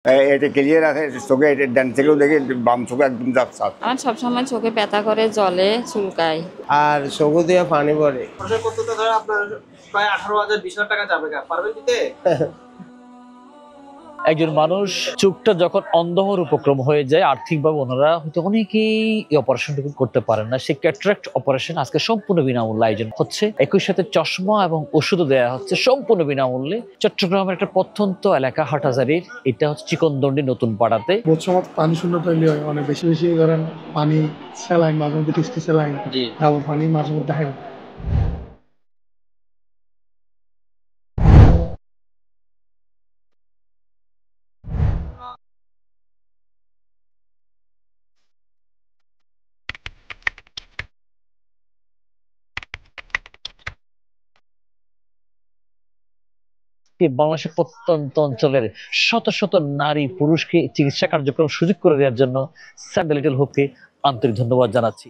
এটা ক্লিয়ার আছে চোখে, এটা ডান থেকেও দেখি, বাম চোখে একদম যাচ্ছে। আমার সবসময় চোখে ব্যথা করে, জ্বলে, চুলকায়। আর চোখে দিয়ে পানি পড়ে। খরচা করতে তো ধর আপনার প্রায় 18,000-20,000 টাকা যাবে, পারবেন দিতে? একজন মানুষ চোখটা যখন অন্ধ হওয়ার উপক্রম হয়ে যায়, আর্থিকভাবে ওনারা হয়তো অনেকেই এই অপারেশনটুকু করতে পারেন না। সেই ক্যাটারাক্ট অপারেশন আজকে সম্পূর্ণ বিনামূল্যে আয়োজন হচ্ছে। একই সাথে চশমা এবং ওষুধও দেওয়া হচ্ছে সম্পূর্ণ বিনামূল্যে। চট্টগ্রামের একটা প্রত্যন্ত এলাকা হাটহাজারীর, এটা হচ্ছে চিকনদন্ডি নতুন পাড়াতে। বৎসমত পানি শূন্যতা হইলে হয় অনেক বেশি বেশি ধরেন পানি, স্যালাইন, মাঝে মধ্যে টিস্টি স্যালাইন, ডাবল পানি মাঝে মধ্যে হয়। বাংলাদেশের প্রত্যন্ত অঞ্চলের শত শত নারী পুরুষকে চিকিৎসা কার্যক্রম সুযোগ করে দেওয়ার জন্য স্যান্ড লিটল হোপকে আন্তরিক ধন্যবাদ জানাচ্ছি।